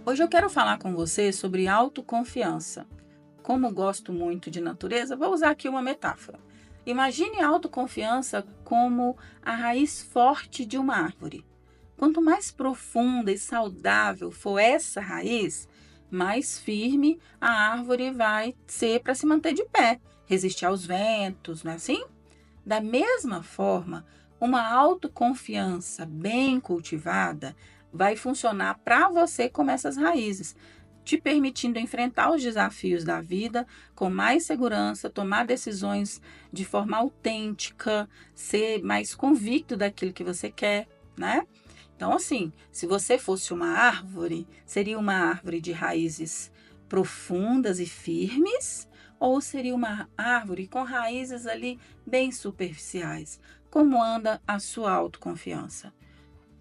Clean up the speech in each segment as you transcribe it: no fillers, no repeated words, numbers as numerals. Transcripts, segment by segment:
Hoje eu quero falar com você sobre autoconfiança. Como gosto muito de natureza, vou usar aqui uma metáfora. Imagine a autoconfiança como a raiz forte de uma árvore. Quanto mais profunda e saudável for essa raiz, mais firme a árvore vai ser para se manter de pé, resistir aos ventos, não é assim? Da mesma forma, uma autoconfiança bem cultivada vai funcionar para você como essas raízes, te permitindo enfrentar os desafios da vida com mais segurança, tomar decisões de forma autêntica, ser mais convicto daquilo que você quer, né? Então, assim, se você fosse uma árvore, seria uma árvore de raízes profundas e firmes, ou seria uma árvore com raízes ali bem superficiais? Como anda a sua autoconfiança?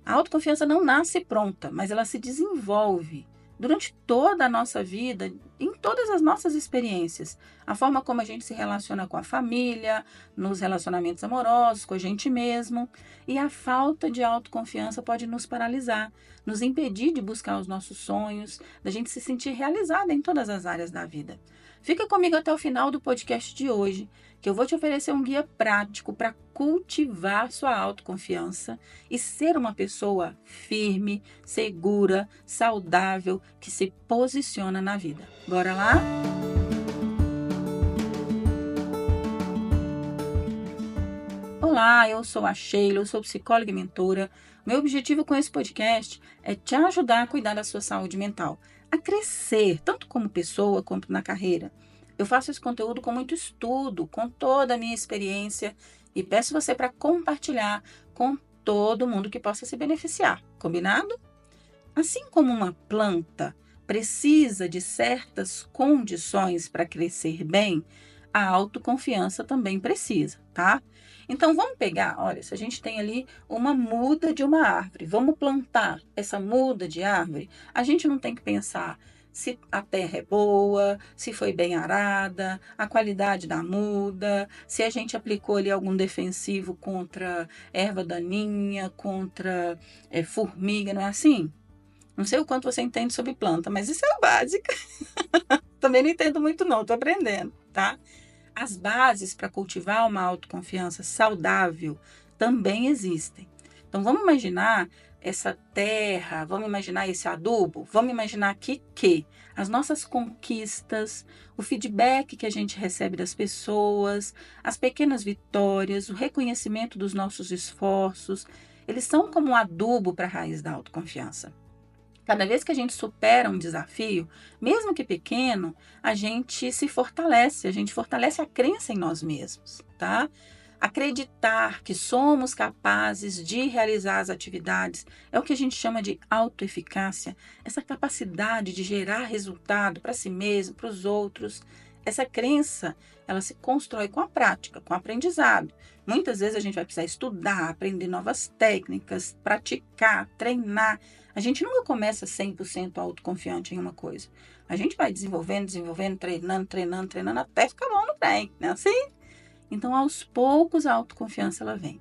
A autoconfiança não nasce pronta, mas ela se desenvolve durante toda a nossa vida, em todas as nossas experiências. A forma como a gente se relaciona com a família, nos relacionamentos amorosos, com a gente mesmo. E a falta de autoconfiança pode nos paralisar, nos impedir de buscar os nossos sonhos, da gente se sentir realizada em todas as áreas da vida. Fica comigo até o final do podcast de hoje, que eu vou te oferecer um guia prático para cultivar sua autoconfiança e ser uma pessoa firme, segura, saudável, que se posiciona na vida. Bora lá? Olá, eu sou a Sheila, eu sou psicóloga e mentora. Meu objetivo com esse podcast é te ajudar a cuidar da sua saúde mental, a crescer, tanto como pessoa quanto na carreira. Eu faço esse conteúdo com muito estudo, com toda a minha experiência e peço você para compartilhar com todo mundo que possa se beneficiar. Combinado? Assim como uma planta precisa de certas condições para crescer bem, a autoconfiança também precisa, tá? Então vamos pegar, olha, se a gente tem ali uma muda de uma árvore, vamos plantar essa muda de árvore, a gente não tem que pensar se a terra é boa, se foi bem arada, a qualidade da muda, se a gente aplicou ali algum defensivo contra erva daninha, contra formiga, não é assim? Não sei o quanto você entende sobre planta, mas isso é o básico. Também não entendo muito não, estou aprendendo, tá? As bases para cultivar uma autoconfiança saudável também existem. Então vamos imaginar essa terra, vamos imaginar esse adubo, vamos imaginar aqui que as nossas conquistas, o feedback que a gente recebe das pessoas, as pequenas vitórias, o reconhecimento dos nossos esforços, eles são como um adubo para a raiz da autoconfiança. Cada vez que a gente supera um desafio, mesmo que pequeno, a gente se fortalece, a gente fortalece a crença em nós mesmos, tá? Acreditar que somos capazes de realizar as atividades é o que a gente chama de autoeficácia, essa capacidade de gerar resultado para si mesmo, para os outros. Essa crença, ela se constrói com a prática, com o aprendizado. Muitas vezes a gente vai precisar estudar, aprender novas técnicas, praticar, treinar. A gente nunca começa 100% autoconfiante em uma coisa. A gente vai desenvolvendo, treinando, até ficar bom no trem, não é assim? Então, aos poucos, a autoconfiança ela vem.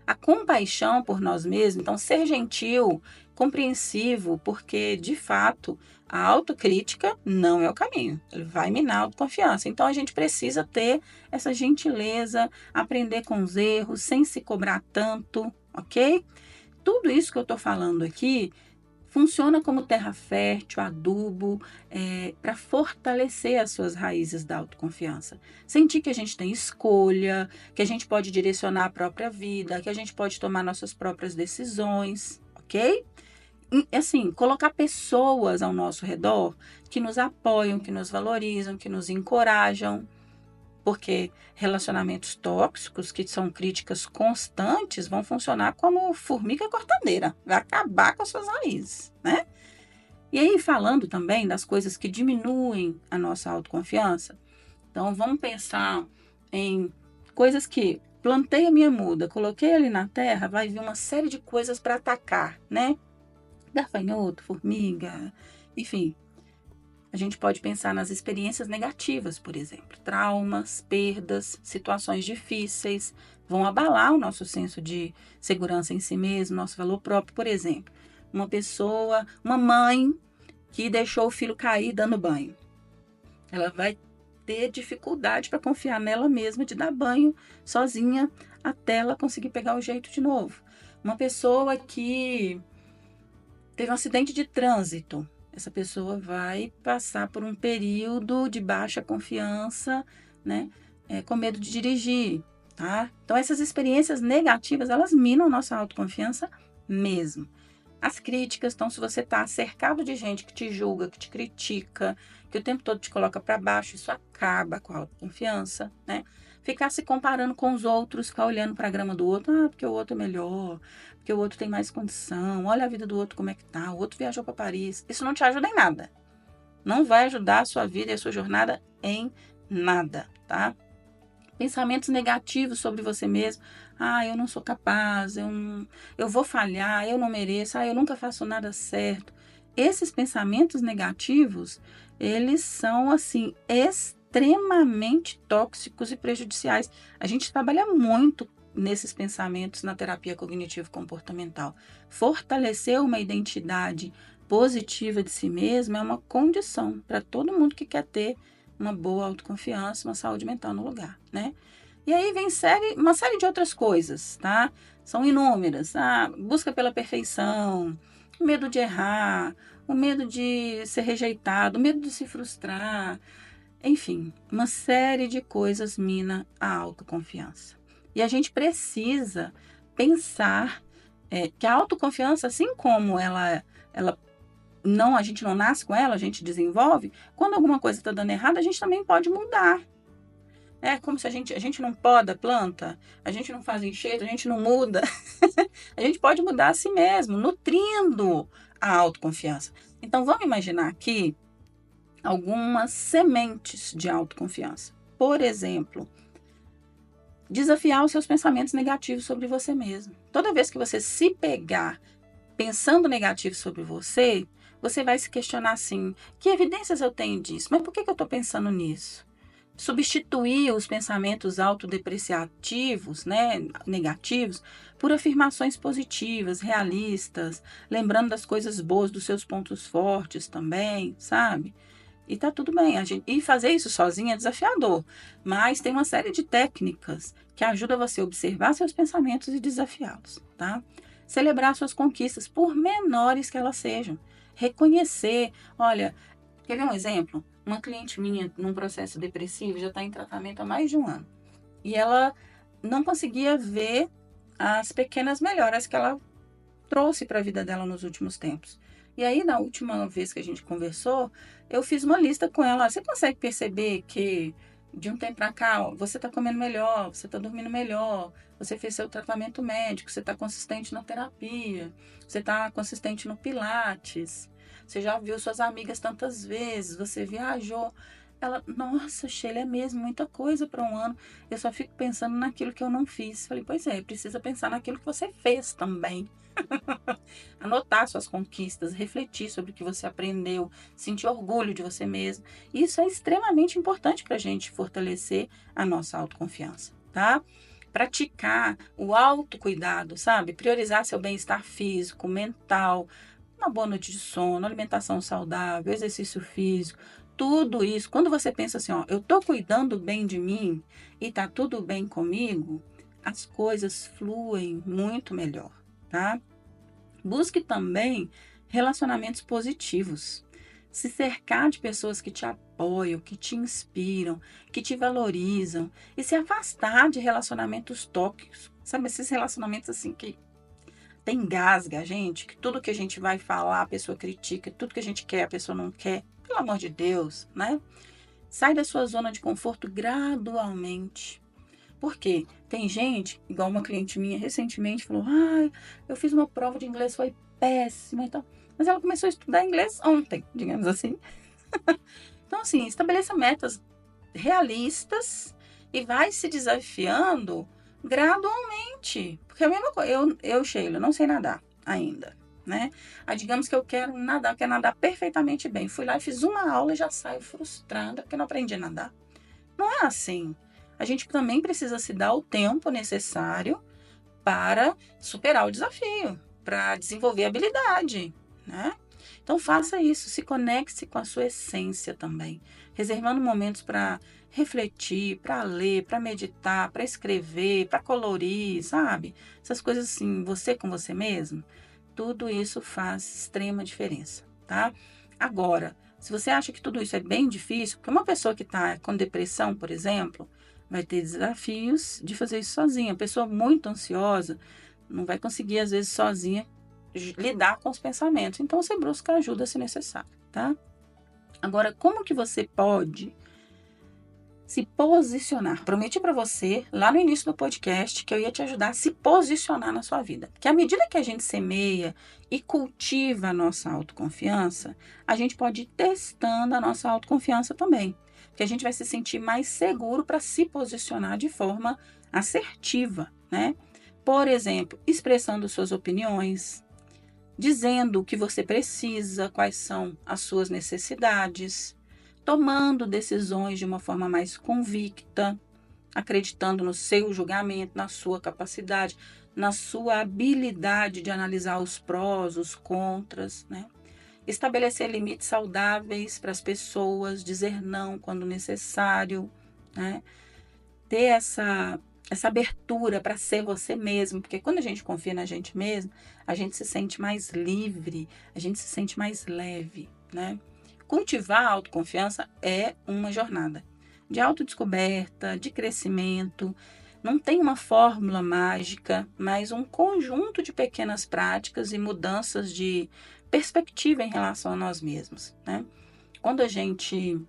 A compaixão por nós mesmos, então ser gentil, compreensivo, porque, de fato, a autocrítica não é o caminho. Ele vai minar a autoconfiança. Então, a gente precisa ter essa gentileza, aprender com os erros, sem se cobrar tanto, ok? Tudo isso que eu estou falando aqui funciona como terra fértil, adubo, para fortalecer as suas raízes da autoconfiança. Sentir que a gente tem escolha, que a gente pode direcionar a própria vida, que a gente pode tomar nossas próprias decisões, ok? E, assim, colocar pessoas ao nosso redor que nos apoiam, que nos valorizam, que nos encorajam. Porque relacionamentos tóxicos, que são críticas constantes, vão funcionar como formiga cortadeira, vai acabar com as suas raízes, né? E aí, falando também das coisas que diminuem a nossa autoconfiança, então vamos pensar em coisas que plantei a minha muda, coloquei ali na terra, vai vir uma série de coisas para atacar, né? Gafanhoto, formiga, enfim. A gente pode pensar nas experiências negativas, por exemplo. Traumas, perdas, situações difíceis vão abalar o nosso senso de segurança em si mesmo, nosso valor próprio. Por exemplo, uma pessoa, uma mãe que deixou o filho cair dando banho. Ela vai ter dificuldade para confiar nela mesma de dar banho sozinha até ela conseguir pegar o jeito de novo. Uma pessoa que teve um acidente de trânsito, essa pessoa vai passar por um período de baixa confiança, né? Com medo de dirigir, tá? Então, essas experiências negativas, elas minam nossa autoconfiança mesmo. As críticas, então, se você está cercado de gente que te julga, que te critica, que o tempo todo te coloca para baixo, isso acaba com a autoconfiança, né? Ficar se comparando com os outros, ficar olhando para a grama do outro, porque o outro é melhor, porque o outro tem mais condição, olha a vida do outro como é que tá, o outro viajou para Paris. Isso não te ajuda em nada. Não vai ajudar a sua vida e a sua jornada em nada, tá? Pensamentos negativos sobre você mesmo. Eu não sou capaz, eu vou falhar, eu não mereço, eu nunca faço nada certo. Esses pensamentos negativos, eles são, assim, extremamente tóxicos e prejudiciais. A gente trabalha muito nesses pensamentos na terapia cognitivo-comportamental. Fortalecer uma identidade positiva de si mesmo é uma condição para todo mundo que quer ter uma boa autoconfiança, uma saúde mental no lugar, né? E aí vem uma série de outras coisas, tá? São inúmeras. Busca pela perfeição, o medo de errar, o medo de ser rejeitado, o medo de se frustrar. Enfim, uma série de coisas mina a autoconfiança. E a gente precisa pensar que a autoconfiança, assim como ela não, a gente não nasce com ela, a gente desenvolve. Quando alguma coisa está dando errado, a gente também pode mudar. É como se a gente não poda a planta, a gente não faz enxerto, a gente não muda. A gente pode mudar a si mesmo, nutrindo a autoconfiança. Então, vamos imaginar aqui algumas sementes de autoconfiança. Por exemplo, desafiar os seus pensamentos negativos sobre você mesmo. Toda vez que você se pegar pensando negativo sobre você, você vai se questionar assim, que evidências eu tenho disso? Mas por que eu estou pensando nisso? Substituir os pensamentos autodepreciativos, né, negativos, por afirmações positivas, realistas, lembrando das coisas boas, dos seus pontos fortes também, sabe? E tá tudo bem. E fazer isso sozinho é desafiador, mas tem uma série de técnicas que ajudam você a observar seus pensamentos e desafiá-los, tá? Celebrar suas conquistas, por menores que elas sejam. Reconhecer, olha, quer ver um exemplo? Uma cliente minha, num processo depressivo, já está em tratamento há mais de um ano. E ela não conseguia ver as pequenas melhoras que ela trouxe para a vida dela nos últimos tempos. E aí, na última vez que a gente conversou, eu fiz uma lista com ela. Você consegue perceber que de um tempo para cá, você está comendo melhor, você está dormindo melhor, você fez seu tratamento médico, você está consistente na terapia, você está consistente no Pilates, você já viu suas amigas tantas vezes, você viajou. Ela, nossa, Sheila, é mesmo muita coisa para um ano. Eu só fico pensando naquilo que eu não fiz. Falei, pois é, precisa pensar naquilo que você fez também. Anotar suas conquistas, refletir sobre o que você aprendeu, sentir orgulho de você mesmo. Isso é extremamente importante para a gente fortalecer a nossa autoconfiança, tá? Praticar o autocuidado, sabe? Priorizar seu bem-estar físico, mental, uma boa noite de sono, alimentação saudável, exercício físico, tudo isso. Quando você pensa assim, ó, eu tô cuidando bem de mim e tá tudo bem comigo, as coisas fluem muito melhor, tá? Busque também relacionamentos positivos. Se cercar de pessoas que te apoiam, que te inspiram, que te valorizam. E se afastar de relacionamentos tóxicos. Sabe, esses relacionamentos assim que tem engasga a gente, que tudo que a gente vai falar a pessoa critica, tudo que a gente quer a pessoa não quer. Pelo amor de Deus, né? Sai da sua zona de conforto gradualmente. Por quê? Tem gente, igual uma cliente minha recentemente, falou: eu fiz uma prova de inglês, foi péssima e tal. Mas ela começou a estudar inglês ontem, digamos assim. Então, assim, estabeleça metas realistas e vai se desafiando gradualmente. Porque é a mesma coisa, Sheila, não sei nadar ainda, né? Digamos que eu quero nadar perfeitamente bem. Fui lá e fiz uma aula e já saio frustrada porque não aprendi a nadar. Não é assim. A gente também precisa se dar o tempo necessário para superar o desafio, para desenvolver habilidade, né? Então faça isso, se conecte com a sua essência também, reservando momentos para refletir, para ler, para meditar, para escrever, para colorir, sabe? Essas coisas assim, você com você mesmo, tudo isso faz extrema diferença, tá? Agora, se você acha que tudo isso é bem difícil, porque uma pessoa que está com depressão, por exemplo, vai ter desafios de fazer isso sozinha. A pessoa muito ansiosa não vai conseguir, às vezes, sozinha lidar com os pensamentos. Então, você busca ajuda se necessário, tá? Agora, como que você pode se posicionar? Prometi para você, lá no início do podcast, que eu ia te ajudar a se posicionar na sua vida. Porque à medida que a gente semeia e cultiva a nossa autoconfiança, a gente pode ir testando a nossa autoconfiança também. Porque a gente vai se sentir mais seguro para se posicionar de forma assertiva, né? Por exemplo, expressando suas opiniões, dizendo o que você precisa, quais são as suas necessidades, tomando decisões de uma forma mais convicta, acreditando no seu julgamento, na sua capacidade, na sua habilidade de analisar os prós, os contras, né? Estabelecer limites saudáveis para as pessoas, dizer não quando necessário, né? Ter essa abertura para ser você mesmo, porque quando a gente confia na gente mesmo, a gente se sente mais livre, a gente se sente mais leve, né? Cultivar a autoconfiança é uma jornada de autodescoberta, de crescimento. Não tem uma fórmula mágica, mas um conjunto de pequenas práticas e mudanças de perspectiva em relação a nós mesmos, né? Quando a gente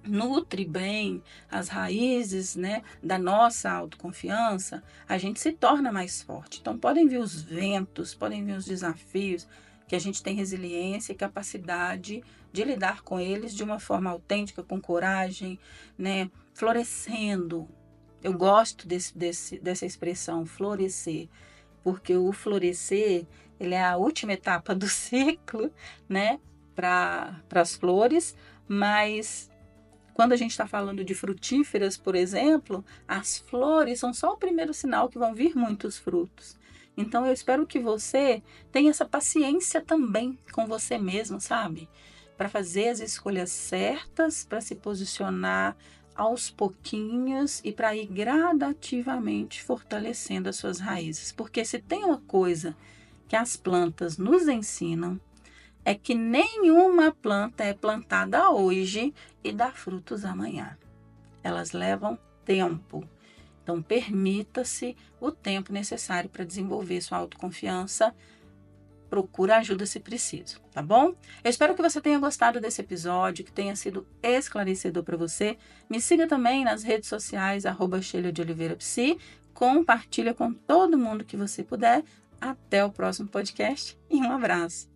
nutre bem as raízes, né, da nossa autoconfiança, a gente se torna mais forte. Então, podem vir os ventos, podem vir os desafios, que a gente tem resiliência e capacidade de lidar com eles de uma forma autêntica, com coragem, né, florescendo. Eu gosto dessa expressão, florescer, porque o florescer, ele é a última etapa do ciclo, né, para as flores, mas quando a gente está falando de frutíferas, por exemplo, as flores são só o primeiro sinal que vão vir muitos frutos. Então, eu espero que você tenha essa paciência também com você mesmo, sabe? Para fazer as escolhas certas, para se posicionar aos pouquinhos e para ir gradativamente fortalecendo as suas raízes. Porque se tem uma coisa que as plantas nos ensinam, é que nenhuma planta é plantada hoje e dá frutos amanhã. Elas levam tempo. Então, permita-se o tempo necessário para desenvolver sua autoconfiança. Procura ajuda se preciso, tá bom? Eu espero que você tenha gostado desse episódio, que tenha sido esclarecedor para você. Me siga também nas redes sociais, @SheilaDeOliveiraPsi. Compartilha com todo mundo que você puder. Até o próximo podcast e um abraço.